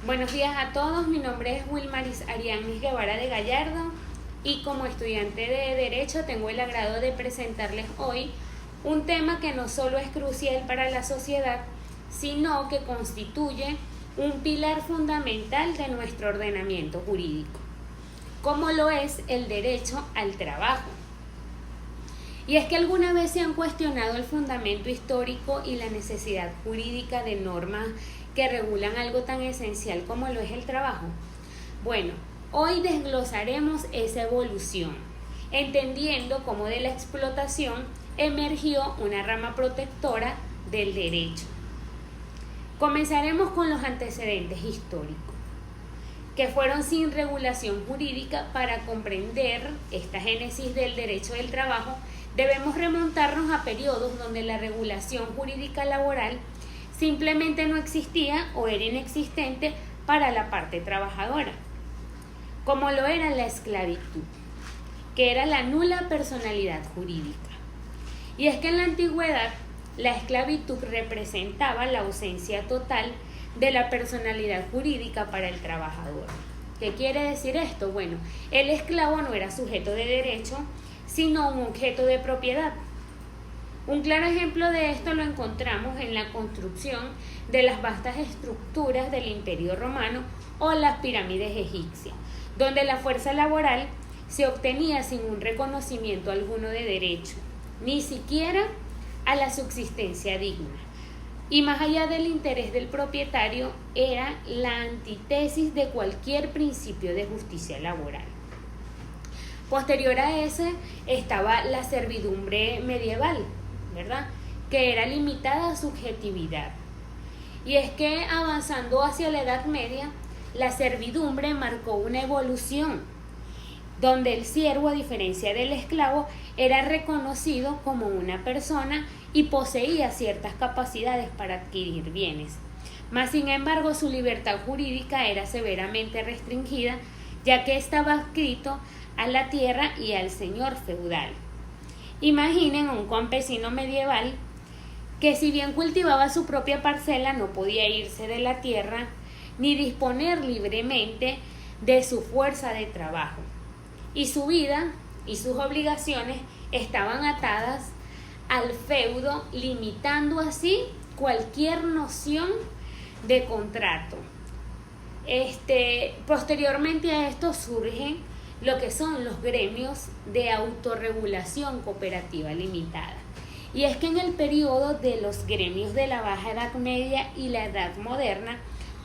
Buenos días a todos, mi nombre es Wilmaris Ariadnis Guevara de Gallardo y como estudiante de Derecho tengo el agrado de presentarles hoy un tema que no solo es crucial para la sociedad, sino que constituye un pilar fundamental de nuestro ordenamiento jurídico, como lo es el derecho al trabajo. Y es que alguna vez se han cuestionado el fundamento histórico y la necesidad jurídica de normas que regulan algo tan esencial como lo es el trabajo. Bueno, hoy desglosaremos esa evolución, entendiendo cómo de la explotación emergió una rama protectora del derecho. Comenzaremos con los antecedentes históricos, que fueron sin regulación jurídica. Para comprender esta génesis del derecho del trabajo, debemos remontarnos a periodos donde la regulación jurídica laboral simplemente no existía o era inexistente para la parte trabajadora, como lo era la esclavitud, que era la nula personalidad jurídica. Y es que en la antigüedad la esclavitud representaba la ausencia total de la personalidad jurídica para el trabajador. ¿Qué quiere decir esto? Bueno, el esclavo no era sujeto de derecho, sino un objeto de propiedad. Un claro ejemplo de esto lo encontramos en la construcción de las vastas estructuras del Imperio Romano o las pirámides egipcias, donde la fuerza laboral se obtenía sin un reconocimiento alguno de derecho, ni siquiera a la subsistencia digna. Y más allá del interés del propietario, era la antítesis de cualquier principio de justicia laboral. Posterior a ese estaba la servidumbre medieval, ¿verdad?, que era limitada a subjetividad. Y es que avanzando hacia la Edad Media, la servidumbre marcó una evolución, donde el siervo, a diferencia del esclavo, era reconocido como una persona y poseía ciertas capacidades para adquirir bienes. Mas, sin embargo, su libertad jurídica era severamente restringida, ya que estaba adscrito a la tierra y al señor feudal. Imaginen a un campesino medieval que, si bien cultivaba su propia parcela, no podía irse de la tierra ni disponer libremente de su fuerza de trabajo, y su vida y sus obligaciones estaban atadas al feudo, limitando así cualquier noción de contrato. Posteriormente a esto surgen lo que son los gremios de autorregulación cooperativa limitada. Y es que en el periodo de los gremios de la Baja Edad Media y la Edad Moderna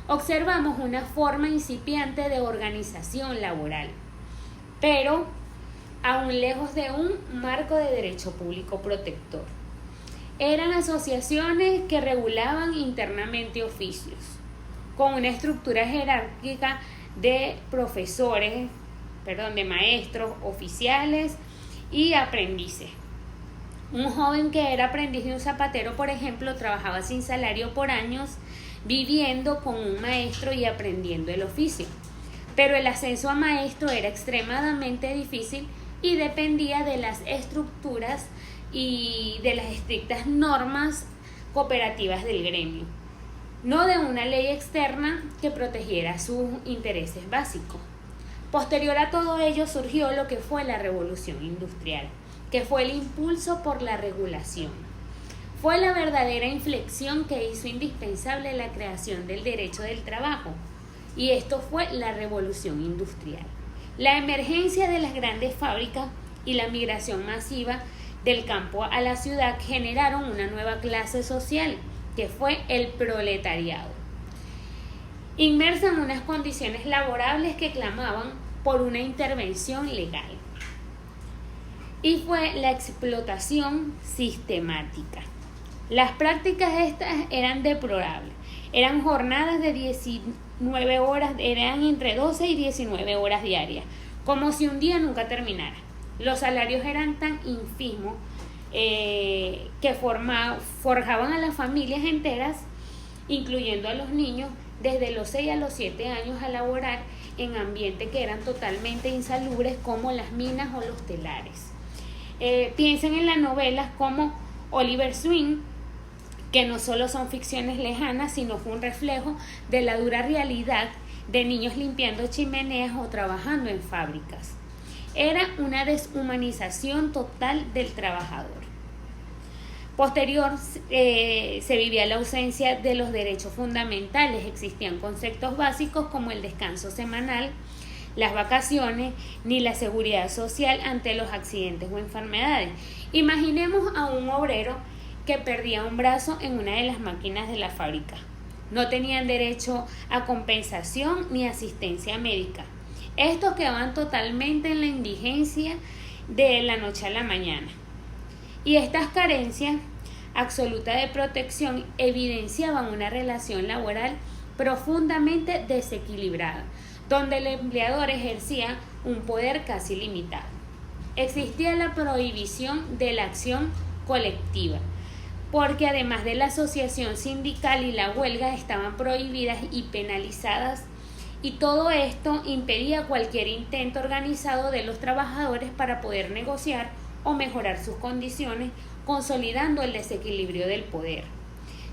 observamos una forma incipiente de organización laboral, pero aún lejos de un marco de derecho público protector. Eran asociaciones que regulaban internamente oficios, con una estructura jerárquica de de maestros, oficiales y aprendices. Un joven que era aprendiz de un zapatero, por ejemplo, trabajaba sin salario por años, viviendo con un maestro y aprendiendo el oficio. Pero el ascenso a maestro era extremadamente difícil y dependía de las estructuras y de las estrictas normas cooperativas del gremio, no de una ley externa que protegiera sus intereses básicos. Posterior a todo ello surgió lo que fue la Revolución Industrial, que fue el impulso por la regulación. Fue la verdadera inflexión que hizo indispensable la creación del derecho del trabajo, y esto fue la Revolución Industrial. La emergencia de las grandes fábricas y la migración masiva del campo a la ciudad generaron una nueva clase social, que fue el proletariado, inmersa en unas condiciones laborables que clamaban por una intervención legal. Y fue la explotación sistemática. Las prácticas estas eran deplorables. Eran jornadas de 19 horas, eran entre 12 y 19 horas diarias, como si un día nunca terminara. Los salarios eran tan ínfimos que forjaban a las familias enteras, incluyendo a los niños, desde los 6 a los 7 años, a laborar en ambientes que eran totalmente insalubres, como las minas o los telares. Piensen en las novelas como Oliver Twist, que no solo son ficciones lejanas, sino fue un reflejo de la dura realidad de niños limpiando chimeneas o trabajando en fábricas. Era una deshumanización total del trabajador. Posterior, se vivía la ausencia de los derechos fundamentales. Existían conceptos básicos como el descanso semanal, las vacaciones, ni la seguridad social ante los accidentes o enfermedades. Imaginemos a un obrero que perdía un brazo en una de las máquinas de la fábrica. No tenían derecho a compensación ni asistencia médica. Estos quedaban totalmente en la indigencia de la noche a la mañana. Y estas carencias absolutas de protección evidenciaban una relación laboral profundamente desequilibrada, donde el empleador ejercía un poder casi limitado. Existía la prohibición de la acción colectiva, porque además de la asociación sindical y la huelga estaban prohibidas y penalizadas, y todo esto impedía cualquier intento organizado de los trabajadores para poder negociar o mejorar sus condiciones, consolidando el desequilibrio del poder.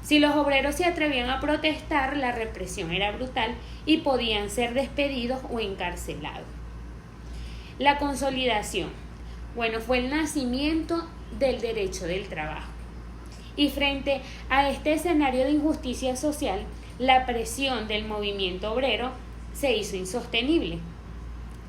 Si los obreros se atrevían a protestar, la represión era brutal y podían ser despedidos o encarcelados. La consolidación. Fue el nacimiento del derecho del trabajo. Y frente a este escenario de injusticia social, la presión del movimiento obrero se hizo insostenible.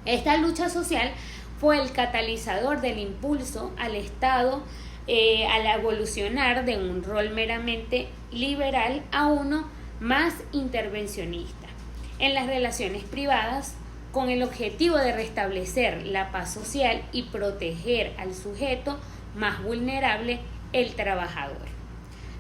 Esta lucha social fue el catalizador del impulso al Estado al evolucionar de un rol meramente liberal a uno más intervencionista en las relaciones privadas, con el objetivo de restablecer la paz social y proteger al sujeto más vulnerable, el trabajador.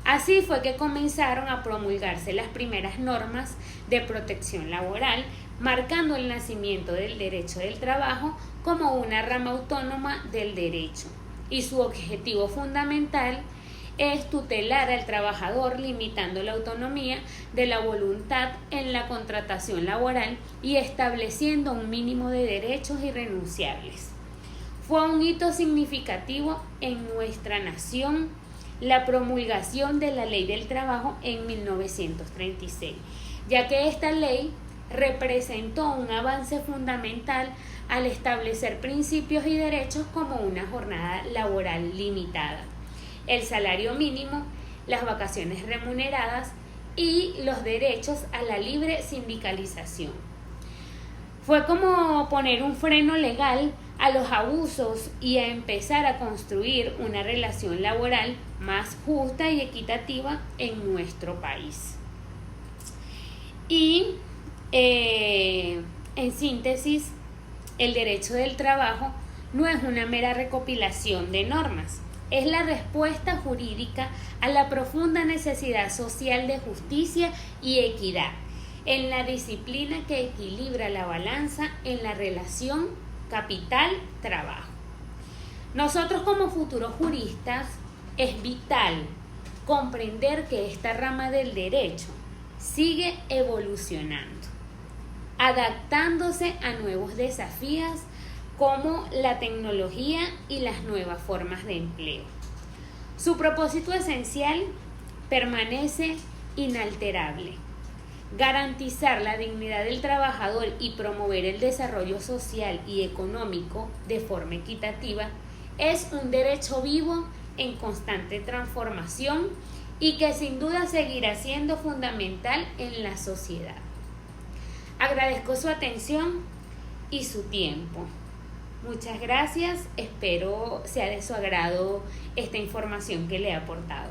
Así fue que comenzaron a promulgarse las primeras normas de protección laboral, marcando el nacimiento del derecho del trabajo como una rama autónoma del derecho. Y su objetivo fundamental es tutelar al trabajador, limitando la autonomía de la voluntad en la contratación laboral y estableciendo un mínimo de derechos irrenunciables. Fue un hito significativo en nuestra nación la promulgación de la Ley del Trabajo en 1936, ya que esta ley representó un avance fundamental al establecer principios y derechos como una jornada laboral limitada, el salario mínimo, las vacaciones remuneradas y los derechos a la libre sindicalización. Fue como poner un freno legal a los abusos y a empezar a construir una relación laboral más justa y equitativa en nuestro país. Y en síntesis, el derecho del trabajo no es una mera recopilación de normas, es la respuesta jurídica a la profunda necesidad social de justicia y equidad, en la disciplina que equilibra la balanza en la relación capital-trabajo. Nosotros como futuros juristas es vital comprender que esta rama del derecho sigue evolucionando, adaptándose a nuevos desafíos como la tecnología y las nuevas formas de empleo. Su propósito esencial permanece inalterable: garantizar la dignidad del trabajador y promover el desarrollo social y económico de forma equitativa. Es un derecho vivo en constante transformación y que sin duda seguirá siendo fundamental en la sociedad. Agradezco su atención y su tiempo. Muchas gracias, espero sea de su agrado esta información que le he aportado.